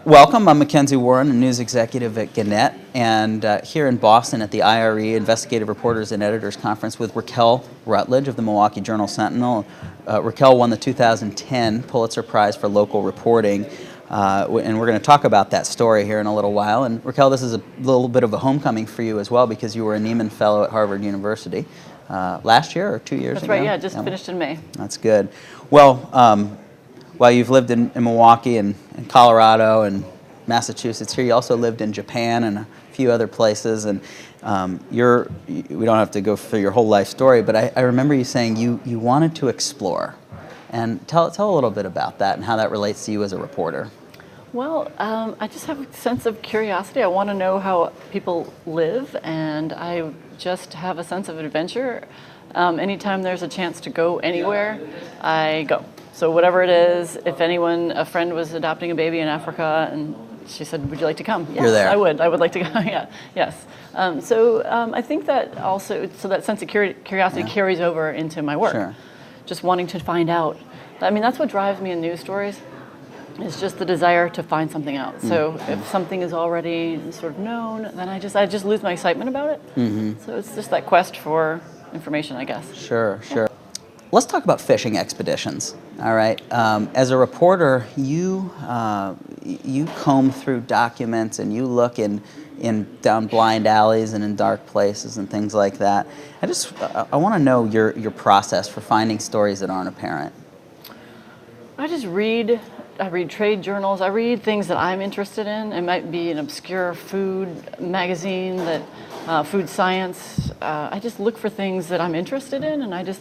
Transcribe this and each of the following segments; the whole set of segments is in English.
Welcome, I'm Mackenzie Warren, a news executive at Gannett, and here in Boston at the IRE Investigative Reporters and Editors Conference with Raquel Rutledge of the Milwaukee Journal Sentinel. Raquel won the 2010 Pulitzer Prize for local reporting, and we're going to talk about that story here in a little while. And Raquel, this is a little bit of a homecoming for you as well, because you were a Nieman Fellow at Harvard University last year or 2 years ago? That's right, yeah, just finished in May. That's good. Well, while you've lived in Milwaukee and Colorado and Massachusetts, here you also lived in Japan and a few other places, and we don't have to go through your whole life story, but I remember you saying you wanted to explore. And tell a little bit about that and how that relates to you as a reporter. Well, I just have a sense of curiosity. I want to know how people live, and I just have a sense of adventure. Anytime there's a chance to go anywhere, I go. So whatever it is, if a friend was adopting a baby in Africa and she said, would you like to come? Yes, you're there. I would like to go, yeah, yes. I think that also, so that sense of curiosity carries over into my work. Sure. Just wanting to find out. I mean, that's what drives me in news stories. It's just the desire to find something out. So if something is already sort of known, then I just lose my excitement about it. So it's just that quest for information, I guess. Sure. Let's talk about fishing expeditions. All right. As a reporter, you comb through documents and you look down blind alleys and in dark places and things like that. I want to know your process for finding stories that aren't apparent. I just read. I read trade journals. I read things that I'm interested in. It might be an obscure food magazine, food science. I just look for things that I'm interested in, and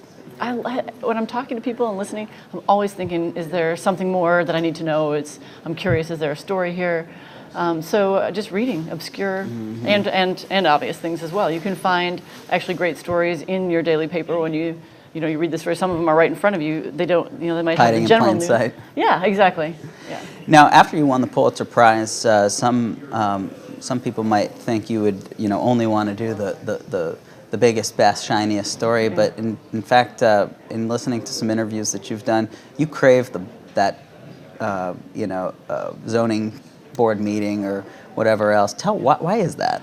when I'm talking to people and listening, I'm always thinking, is there something more that I need to know? I'm curious, is there a story here? So just reading obscure and obvious things as well. You can find actually great stories in your daily paper when you read the story. Some of them are right in front of you. They don't, they might have the general news. Hiding in plain sight. Yeah, exactly. Yeah. Now, after you won the Pulitzer Prize, some people might think you would, only want to do the biggest, best, shiniest story. But in fact, in listening to some interviews that you've done, you crave that zoning board meeting or whatever else. Why is that?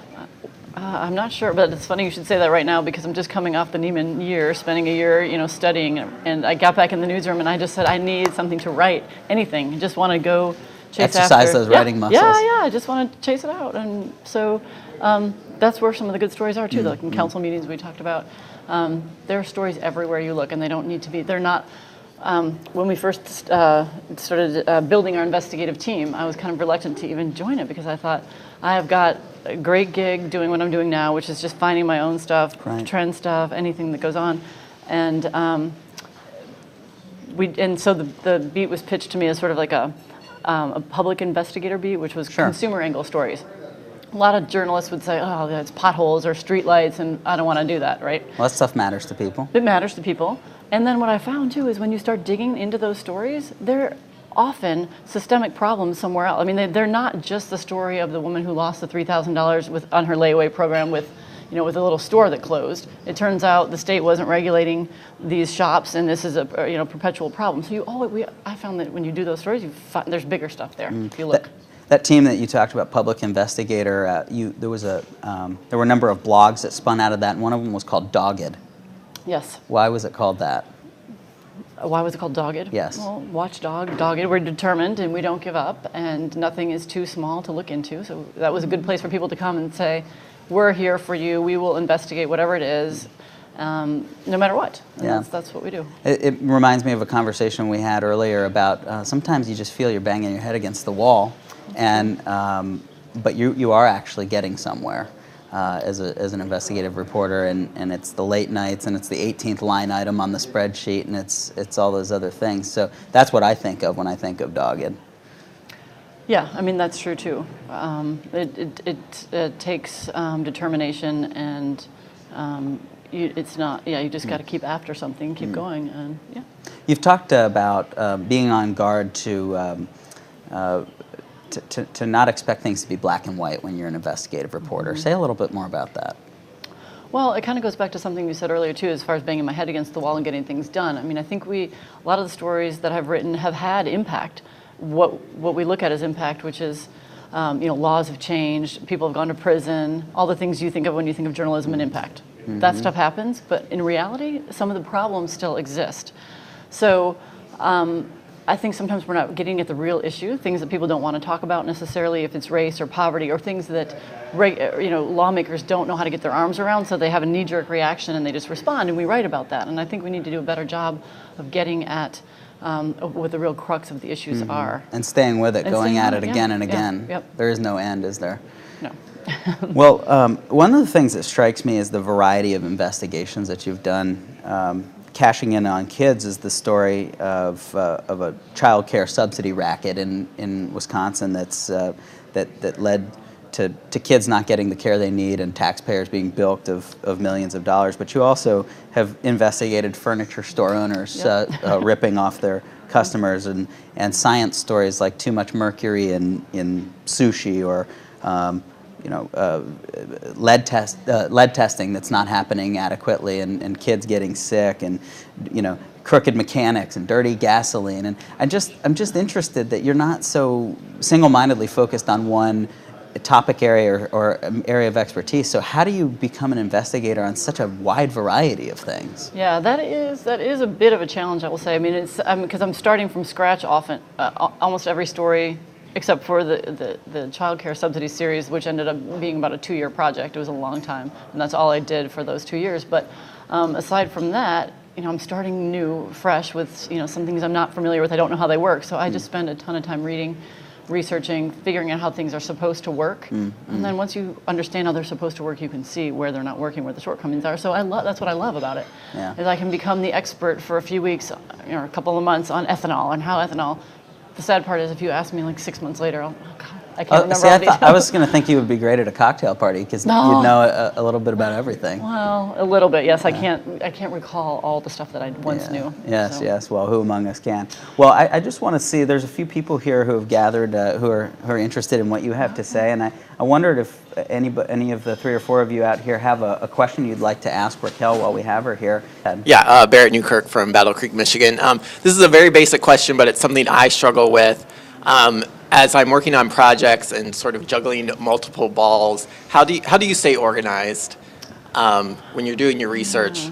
I'm not sure, but it's funny you should say that right now, because I'm just coming off the Nieman year, spending a year, studying, and I got back in the newsroom and I just said I need something to write, anything. I just want to go chase Exercise those writing muscles. Yeah, I just want to chase it out, and so that's where some of the good stories are too. Like in council meetings we talked about, there are stories everywhere you look, and they don't need to be. They're not. When we first started building our investigative team, I was kind of reluctant to even join it because I thought I have got a great gig doing what I'm doing now, which is just finding my own stuff, trend stuff, anything that goes on, and so the beat was pitched to me as sort of like a public investigator beat, which was consumer angle stories. A lot of journalists would say, oh, it's potholes or streetlights, and I don't want to do that, right? Well, that stuff matters to people. It matters to people. And then what I found, too, is when you start digging into those stories, they're often systemic problems somewhere else. I mean, they're not just the story of the woman who lost the $3,000 on her layaway program with a little store that closed. It turns out the state wasn't regulating these shops, and this is a perpetual problem. So I found that when you do those stories, there's bigger stuff there if you look. That team that you talked about, Public Investigator, there were a number of blogs that spun out of that, and one of them was called Dogged. Yes. Why was it called that? Why was it called Dogged? Yes. Well, watchdog, dogged. We're determined, and we don't give up, and nothing is too small to look into. So that was a good place for people to come and say, we're here for you. We will investigate whatever it is, no matter what. And that's what we do. It reminds me of a conversation we had earlier about sometimes you just feel you're banging your head against the wall, and but you are actually getting somewhere. As an investigative reporter, and it's the late nights, and it's the 18th line item on the spreadsheet, and it's all those other things. So that's what I think of when I think of Dogged. Yeah, I mean, that's true too. It takes determination, and it's not. Yeah, you just got to keep after something, keep going, and yeah. You've talked about being on guard to not expect things to be black and white when you're an investigative reporter. Say a little bit more about that. Well, it kind of goes back to something you said earlier too, as far as banging my head against the wall and getting things done. I mean, I think a lot of the stories that I've written have had impact. what we look at as impact, which is laws have changed, people have gone to prison, all the things you think of when you think of journalism and impact. That stuff happens, but in reality, some of the problems still exist. So I think sometimes we're not getting at the real issue, things that people don't want to talk about necessarily, if it's race or poverty or things that lawmakers don't know how to get their arms around, so they have a knee-jerk reaction and they just respond, and we write about that. And I think we need to do a better job of getting at what the real crux of the issues are. And staying with it, going at it again and again. Yep. There is no end, is there? No. Well, one of the things that strikes me is the variety of investigations that you've done. Cashing in on kids is the story of a child care subsidy racket in Wisconsin that led to kids not getting the care they need and taxpayers being bilked of millions of dollars. But you also have investigated furniture store owners ripping off their customers, and science stories like too much mercury in sushi, or lead testing that's not happening adequately, and kids getting sick, and crooked mechanics and dirty gasoline. And I'm just interested that you're not so single-mindedly focused on one topic area or area of expertise. So how do you become an investigator on such a wide variety of things? Yeah, that is a bit of a challenge, I will say. I mean, it's because I'm starting from scratch often, almost every story, except for the child care subsidy series, which ended up being about a 2-year project. It was a long time, and that's all I did for those 2 years. But aside from that, I'm starting new, fresh with some things I'm not familiar with. I don't know how they work, so I just spend a ton of time reading, researching, figuring out how things are supposed to work. And then once you understand how they're supposed to work, you can see where they're not working, where the shortcomings are. So that's what I love about it. Yeah. Is I can become the expert for a few weeks, or a couple of months on ethanol and how ethanol. The sad part is, if you ask me like 6 months later, oh God, I can't remember all the details. I was going to think you would be great at a cocktail party because you'd know a little bit about everything. Well, a little bit, yes. Yeah. I can't recall all the stuff that I once knew. Yes, so. Yes. Well, who among us can? Well, I just want to see. There's a few people here who have gathered who are interested in what you have to say, and I wondered if any of the 3 or 4 of you out here have a question you'd like to ask Raquel while we have her here. Yeah, Barrett Newkirk from Battle Creek, Michigan. This is a very basic question, but it's something I struggle with. As I'm working on projects and sort of juggling multiple balls, how do you stay organized when you're doing your research,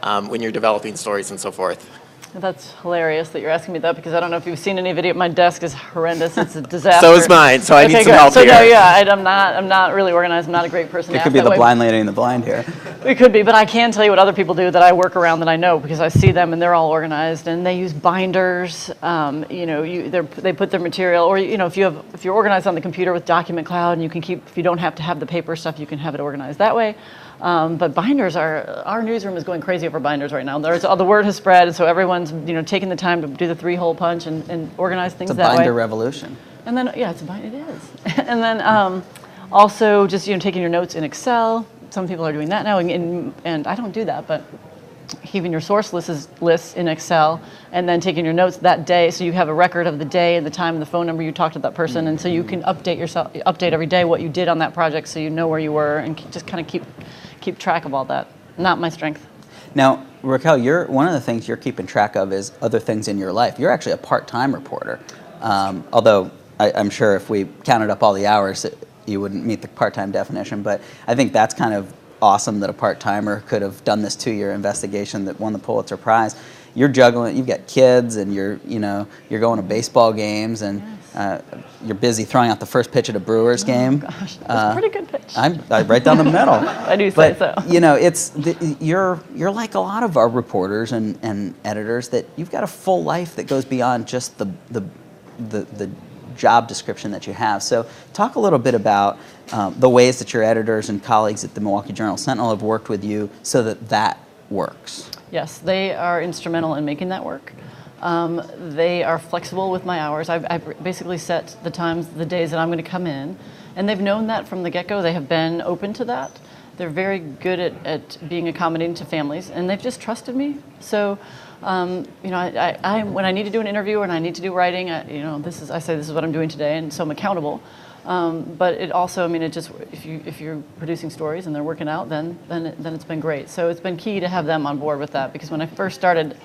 when you're developing stories and so forth? That's hilarious that you're asking me that, because I don't know if you've seen any video. My desk is horrendous. It's a disaster. So is mine. So I need some help here. So no, yeah, I'm not really organized. I'm not a great person. It could be the blind lady in the blind here. It could be, but I can tell you what other people do that I work around that I know, because I see them and they're all organized and they use binders. They put their material, or if you're organized on the computer with Document Cloud, and you can keep, if you don't have to have the paper stuff, you can have it organized that way. But binders our newsroom is going crazy over binders right now. The word has spread, and so everyone's taking the time to do the 3-hole punch and organize things that way. It's a binder revolution. And then it is. And then also just taking your notes in Excel. Some people are doing that now, and I don't do that, but keeping your source lists in Excel, and then taking your notes that day, so you have a record of the day and the time and the phone number you talked to that person, and so you can update every day what you did on that project, so you know where you were, and just kind of keep track of all that. Not my strength. Now, Raquel, one of the things you're keeping track of is other things in your life. You're actually a part-time reporter, although I'm sure if we counted up all the hours, you wouldn't meet the part-time definition. But I think that's kind of awesome that a part-timer could have done this 2-year investigation that won the Pulitzer Prize. You're juggling. You've got kids, and you're going to baseball games, and you're busy throwing out the first pitch at a Brewers game. Gosh, that's a pretty good pitch. I'm right down the middle. I do say so. You're like a lot of our reporters and editors, that you've got a full life that goes beyond just the job description that you have. So talk a little bit about the ways that your editors and colleagues at the Milwaukee Journal Sentinel have worked with you so that works. Yes, they are instrumental in making that work. They are flexible with my hours. I've basically set the times, the days that I'm going to come in, and they've known that from the get-go. They have been open to that. They're very good at being accommodating to families, and they've just trusted me. So, when I need to do an interview and I need to do writing, I say this is what I'm doing today, and so I'm accountable. But it also, if you're producing stories and they're working out, then it's been great. So it's been key to have them on board with that, because when I first started,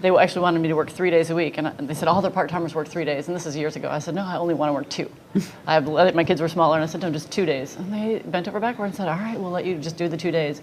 they actually wanted me to work 3 days a week, and they said all their part-timers work 3 days, and this is years ago. I said, no, I only want to work 2. My kids were smaller, and I said, no, just 2 days. And they bent over backward and said, all right, we'll let you just do the 2 days.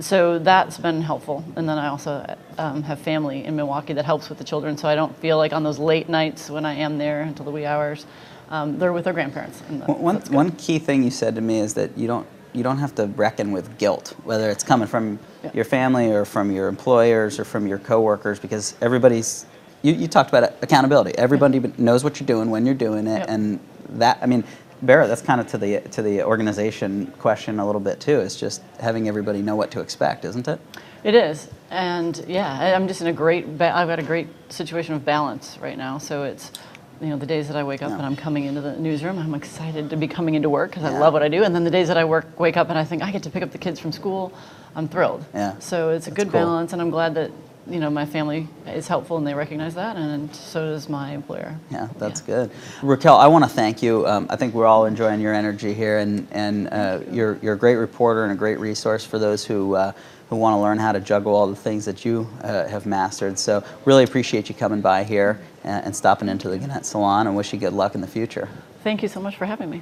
So that's been helpful. And then I also have family in Milwaukee that helps with the children, so I don't feel like on those late nights when I am there until the wee hours, they're with their grandparents. And one key thing you said to me is that you don't have to reckon with guilt, whether it's coming from your family or from your employers or from your coworkers, because everybody's, you talked about accountability. Everybody knows what you're doing when you're doing it, and that, I mean, Barrett, that's kind of to the organization question a little bit too. It's just having everybody know what to expect, isn't it? It is, and yeah, I'm just in I've got a great situation of balance right now. So it's, you know, the days that I wake up and I'm coming into the newsroom, I'm excited to be coming into work because I love what I do. And then the days that I wake up and I think I get to pick up the kids from school, I'm thrilled. Yeah. So it's a good balance, and I'm glad that, you know, my family is helpful and they recognize that, and so does my employer. Yeah, that's good. Raquel, I want to thank you. I think we're all enjoying your energy here, and you're a great reporter and a great resource for those who want to learn how to juggle all the things that you have mastered. So really appreciate you coming by here and stopping into the Gannett Salon, and wish you good luck in the future. Thank you so much for having me.